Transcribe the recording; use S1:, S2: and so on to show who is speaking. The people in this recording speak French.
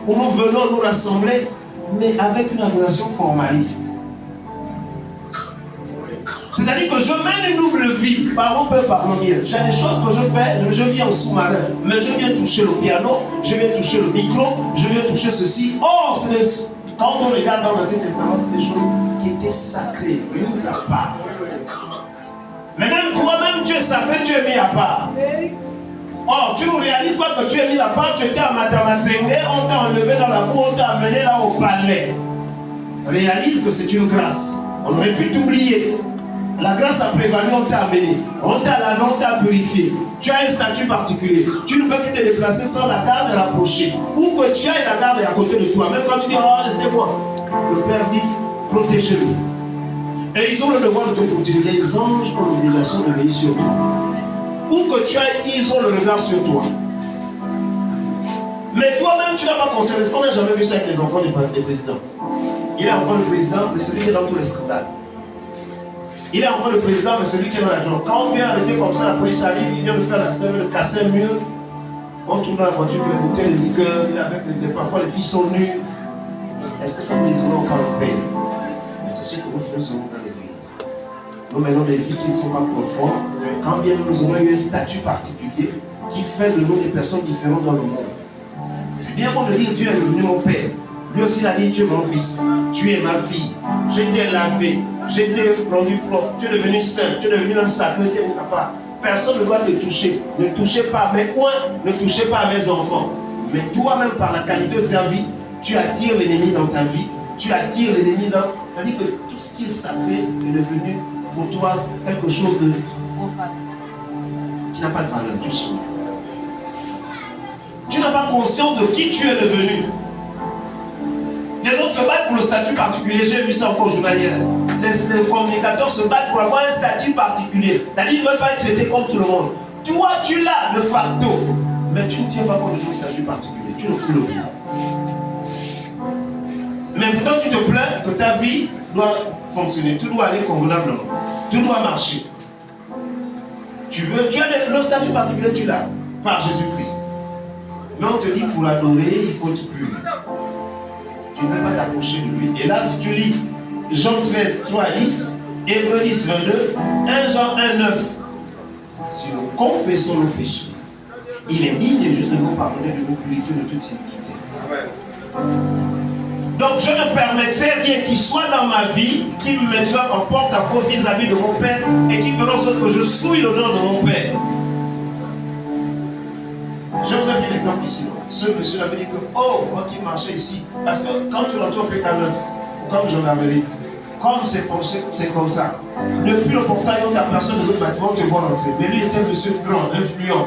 S1: où nous venons nous rassembler, mais avec une adoration formaliste. C'est-à-dire que je mène une double vie, parlons peu, parlons bien. J'ai des choses que je fais, je viens en sous-marin, mais je viens toucher le piano, je viens toucher le micro, je viens toucher ceci. Oh, quand on regarde dans l'Ancien Testament, c'est des choses qui étaient sacrées, mises à part. Mais même toi-même, tu es sacré, tu es mis à part. Oh, tu ne réalises pas que tu es mis à part, tu étais à Matamatsenge, on t'a enlevé dans la boue, on t'a amené là au palais. Réalise que c'est une grâce. On aurait pu t'oublier. La grâce a prévalu, on t'a amené. On t'a lavé, on t'a purifié. Tu as un statut particulier. Tu ne peux plus te déplacer sans la garde rapprochée. Ou que tu aies la garde à côté de toi. Même quand tu dis, oh, laissez-moi. Le Père dit, protégez-le. Et ils ont le devoir de te protéger. Les anges ont l'obligation de veiller sur toi. Où que tu ailles, ils ont le regard sur toi. Mais toi-même, tu n'as pas conservé. On n'a jamais vu ça avec les enfants des présidents. Il est enfant du président, mais celui qui est dans tous les scandales. Il est enfant du président, mais celui qui est dans la drogue. Quand on vient arrêter comme ça, la police arrive, il vient de faire l'accident, il vient de casser un mur. On tourne dans la voiture, il a goûté le liqueur, parfois les filles sont nues. Est-ce que ça nous isolera quand on paye? Mais c'est ce que nous faisons dans l'église. Nous menons des vies qui ne sont pas profondes, quand bien nous avons eu un statut particulier qui fait de nous des personnes différentes dans le monde. C'est bien beau de dire Dieu est devenu mon père. Lui aussi il a dit tu es mon fils, tu es ma fille, je t'ai lavé, je t'ai rendu propre, tu es devenu saint, tu es devenu un sacré, tu es mon papa. Personne ne doit te toucher. Ne touchez pas à mes coins, ne touchez pas à mes enfants. Mais toi-même, par la qualité de ta vie, tu attires l'ennemi dans ta vie, tu attires l'ennemi dans. C'est-à-dire que tout ce qui est sacré est devenu pour toi quelque chose de qui n'a pas de valeur, tu souffres. Tu n'as pas conscience de qui tu es devenu. Les autres se battent pour le statut particulier. J'ai vu ça encore journalière. Les communicateurs se battent pour avoir un statut particulier. C'est-à-dire qu'ils ne veulent pas être traités comme tout le monde. Toi, tu l'as de facto. Mais tu ne tiens pas compte de ton statut particulier. Tu le fous le bien. Mais pourtant, tu te plains que ta vie doit fonctionner. Tout doit aller convenablement. Tout doit marcher. Tu as le statut particulier, tu l'as. Par Jésus-Christ. Mais on te dit pour l'adorer, il faut te pur. Tu ne peux pas t'approcher de lui. Et là, si tu lis Jean 13, 3 à 10, Hébreux 10, 22, 1 Jean 1, 9, si nous confessons nos péchés, il est digne et juste de nous pardonner, de nous purifier de toute iniquité. Donc je ne permettrai rien qui soit dans ma vie qui me mettra en porte-à-faux vis-à-vis de mon Père et qui fera en sorte que je souille le nom de mon Père. Je vous ai mis l'exemple ici. Ce monsieur avait dit que, oh, moi qui marchais ici, parce que quand tu rentres au Pétaneuf, comme j'en avais dit, comme c'est penché, c'est comme ça. Depuis le portail, on n'a personne de l'autre bâtiment, tu vois rentrer. Mais lui était monsieur grand, influent.